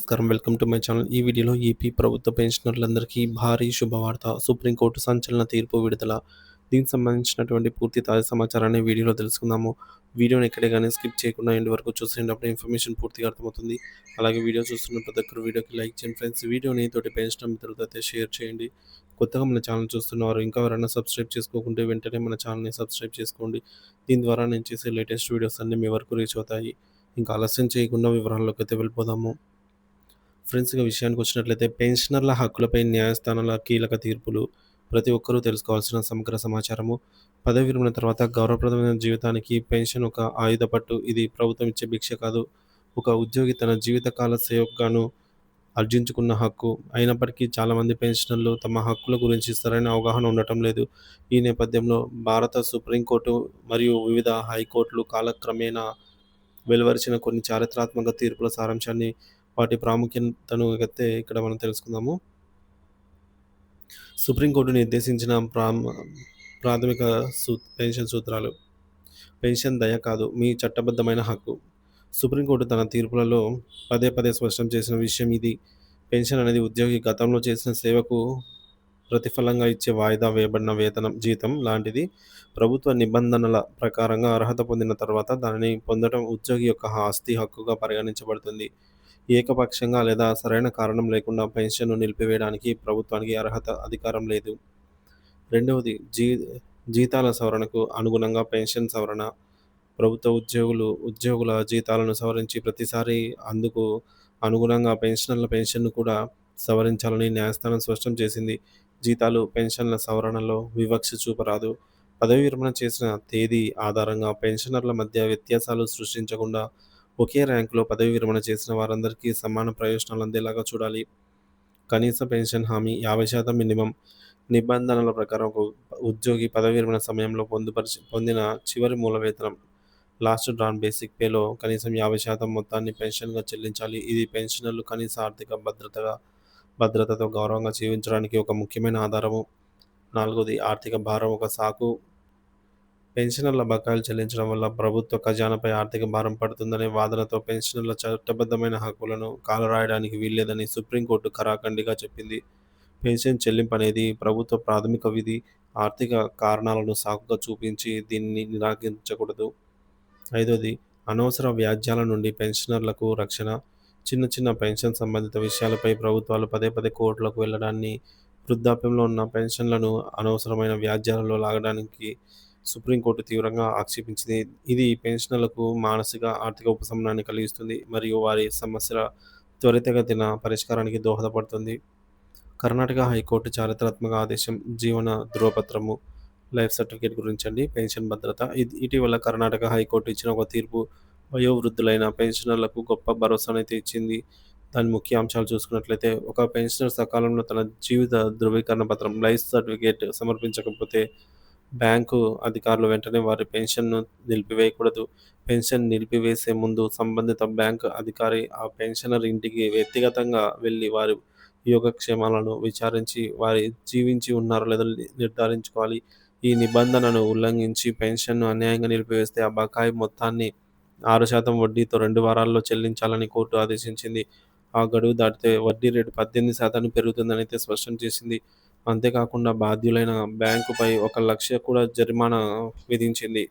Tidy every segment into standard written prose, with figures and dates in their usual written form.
నమస్కారం. Welcome to my channel. ఈ వీడియోలో ఏపీ ప్రభుత్వ పెన్షనర్లందరికీ భారీ శుభవార్త. సుప్రీంకోర్టు సంచలన తీర్పు విడుదల. దీనికి సంబంధించినటువంటి పూర్తి తాజా సమాచారాన్ని వీడియోలో తెలుసుకుందాము. వీడియోని ఎక్కడే గాని స్కిప్ చేయకుండా ఎండ్ వరకు చూసేయండి. అప్పుడు ఇన్ఫర్మేషన్ పూర్తిగా అర్థమవుతుంది. అలాగే వీడియో చూస్తున్న ప్రతి ఒక్కరు వీడియోకి లైక్ చేయండి ఫ్రెండ్స్. వీడియోని తోటి పెన్షనర్ మిత్రులతో అయితే షేర్ చేయండి. కొత్తగా మన ఛానల్ చూస్తున్నవారు ఇంకా ఎవరైనా సబ్స్క్రైబ్ చేసుకోకుంటే వెంటనే మన ఛానల్‌ని సబ్స్క్రైబ్ చేసుకోండి. దీని ద్వారా నేను చేసే లేటెస్ట్ వీడియోస్ అన్నీ మీ వరకు రీచ్ అవుతాయి. ఇంకా ఆలస్యం చేయకుండా వివరాల్లోకైతే వెళ్ళిపోదాము. ఫ్రెండ్స్ ఇక విషయానికి వచ్చినట్లయితే పెన్షనర్ల హక్కులపై న్యాయస్థానాల కీలక తీర్పులు ప్రతి ఒక్కరూ తెలుసుకోవాల్సిన సమగ్ర సమాచారము. పదవి విరమణ తర్వాత గౌరవప్రదమైన జీవితానికి పెన్షన్ ఒక ఆయుధ పట్టు. ఇది ప్రభుత్వం ఇచ్చే భిక్ష కాదు. ఒక ఉద్యోగి తన జీవితకాల సేవకు గాను ఆర్జించుకున్న హక్కు. అయినప్పటికీ చాలామంది పెన్షనర్లు తమ హక్కుల గురించి సరైన అవగాహన ఉండటం లేదు. ఈ నేపథ్యంలో భారత సుప్రీంకోర్టు మరియు వివిధ హైకోర్టులు కాలక్రమేణా వెలువరిచిన కొన్ని చారిత్రాత్మక తీర్పుల సారాంశాన్ని, వాటి ప్రాముఖ్యతను అయితే ఇక్కడ మనం తెలుసుకుందాము. సుప్రీంకోర్టు నిర్దేశించిన ప్రాథమిక పెన్షన్ సూత్రాలు. పెన్షన్ దయ కాదు, మీ చట్టబద్ధమైన హక్కు. సుప్రీంకోర్టు తన తీర్పులలో పదే పదే స్పష్టం చేసిన విషయం ఇది. పెన్షన్ అనేది ఉద్యోగి గతంలో చేసిన సేవకు ప్రతిఫలంగా ఇచ్చే వాయిదా వేయబడిన వేతనం, జీతం లాంటిది. ప్రభుత్వ నిబంధనల ప్రకారంగా అర్హత పొందిన తర్వాత దానిని పొందడం ఉద్యోగి యొక్క ఆస్తి హక్కుగా పరిగణించబడుతుంది. ఏకపక్షంగా లేదా సరైన కారణం లేకుండా పెన్షన్‌ను నిలిపివేయడానికి ప్రభుత్వానికి అర్హత, అధికారం లేదు. రెండవది జీతాల సవరణకు అనుగుణంగా పెన్షన్ సవరణ. ప్రభుత్వ ఉద్యోగుల జీతాలను సవరించి ప్రతిసారి అందుకు అనుగుణంగా పెన్షనర్ల పెన్షన్‌ను కూడా సవరించాలని న్యాయస్థానం స్పష్టం చేసింది. జీతాలు, పెన్షన్ల సవరణలో వివక్ష చూపరాదు. పదవీ విరమణ చేసిన తేదీ ఆధారంగా పెన్షనర్ల మధ్య వ్యత్యాసాలు సృష్టించకుండా ఒకే ర్యాంక్‌లో పదవీ విరమణ చేసిన వారందరికీ సమాన ప్రయోజనాలు అందేలాగా చూడాలి. కనీస పెన్షన్ హామీ 50% మినిమం. నిబంధనల ప్రకారం ఒక ఉద్యోగి పదవీ విరమణ సమయంలో పొందిన చివరి మూల వేతనం లాస్ట్ డ్రాన్ బేసిక్ పేలో కనీసం 50% మొత్తాన్ని పెన్షన్‌గా చెల్లించాలి. ఇది పెన్షనర్లు కనీస ఆర్థిక భద్రతతో గౌరవంగా జీవించడానికి ఒక ముఖ్యమైన ఆధారము. నాలుగోది ఆర్థిక భారం ఒక సాకు. పెన్షనర్ల బకాయిలు చెల్లించడం వల్ల ప్రభుత్వ ఖజానాపై ఆర్థిక భారం పడుతుందనే వాదనతో పెన్షనర్ల చట్టబద్ధమైన హక్కులను కాలరాయడానికి వీల్లేదని సుప్రీంకోర్టు ఖరాఖండిగా చెప్పింది. పెన్షన్ చెల్లింపు అనేది ప్రభుత్వ ప్రాథమిక విధి. ఆర్థిక కారణాలను సాకుగా చూపించి దీన్ని నిరాకరించకూడదు. ఐదోది అనవసర వ్యాజ్యాల నుండి పెన్షనర్లకు రక్షణ. చిన్న చిన్న పెన్షన్ సంబంధిత విషయాలపై ప్రభుత్వాలు పదే పదే కోర్టులకు వెళ్లడాన్ని, వృద్ధాప్యంలో ఉన్న పెన్షన్లను అనవసరమైన వ్యాజ్యాలలో లాగడానికి సుప్రీంకోర్టు తీవ్రంగా ఆక్షేపించింది. ఇది పెన్షనర్లకు మానసిక, ఆర్థిక ఉపశమనాన్ని కలిగిస్తుంది మరియు వారి సమస్యల త్వరితగతిన పరిష్కారానికి దోహదపడుతుంది. కర్ణాటక హైకోర్టు చారిత్రాత్మక ఆదేశం. జీవన ధృవపత్రము, లైఫ్ సర్టిఫికేట్ గురించండి. పెన్షన్ భద్రత. ఇటీవల కర్ణాటక హైకోర్టు ఇచ్చిన ఒక తీర్పు వయోవృద్ధులైన పెన్షనర్లకు గొప్ప భరోసానైతే ఇచ్చింది. దాని ముఖ్య అంశాలు చూసుకున్నట్లయితే, ఒక పెన్షనర్ సకాలంలో తన జీవిత ధృవీకరణ పత్రం, లైఫ్ సర్టిఫికేట్ సమర్పించకపోతే బ్యాంకు అధికారులు వెంటనే వారి పెన్షన్‌ను నిలిపివేయకూడదు. పెన్షన్ నిలిపివేసే ముందు సంబంధిత బ్యాంకు అధికారి ఆ పెన్షనర్ ఇంటికి వ్యక్తిగతంగా వెళ్లి వారి యోగక్షేమాలను విచారించి వారు జీవించి ఉన్నారో లేదో నిర్ధారించుకోవాలి. ఈ నిబంధనను ఉల్లంఘించి పెన్షన్‌ను అన్యాయంగా నిలిపివేస్తే ఆ బకాయి మొత్తాన్ని 6% వడ్డీతో 2 వారాల్లో చెల్లించాలని కోర్టు ఆదేశించింది. ఆ గడువు దాటితే వడ్డీ రేటు 18% పెరుగుతుందని అయితే స్పష్టం చేసింది. అంతేకాకుండా బాధ్యులైన బ్యాంకుపై 1,00,000 కూడా జరిమానా విధించింది.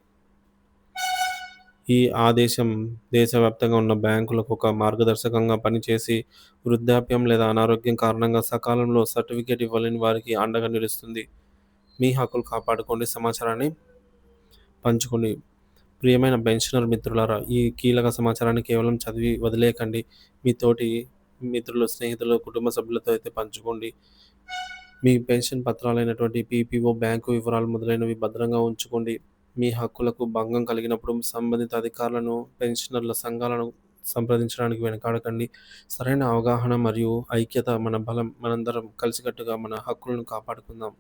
ఈ ఆదేశం దేశవ్యాప్తంగా ఉన్న బ్యాంకులకు ఒక మార్గదర్శకంగా పనిచేసి, వృద్ధాప్యం లేదా అనారోగ్యం కారణంగా సకాలంలో సర్టిఫికేట్ ఇవ్వలేని వారికి అండగా నిలుస్తుంది. మీ హక్కులు కాపాడుకోండి. సమాచారాన్ని పంచుకోండి. ప్రియమైన పెన్షనర్ మిత్రులారా, ఈ కీలక సమాచారాన్ని కేవలం చదివి వదిలేయకండి. మీ తోటి మిత్రులు, స్నేహితులు, కుటుంబ సభ్యులతో అయితే పంచుకోండి. మీ పెన్షన్ పత్రాలైనటువంటి పీపీఓ, బ్యాంకు వివరాలు మొదలైనవి భద్రంగా ఉంచుకోండి. మీ హక్కులకు భంగం కలిగినప్పుడు సంబంధిత అధికారులను, పెన్షనర్ల సంఘాలను సంప్రదించడానికి వెనకాడకండి. సరైన అవగాహన మరియు ఐక్యత మన బలం. మనందరం కలిసికట్టుగా మన హక్కులను కాపాడుకుందాం.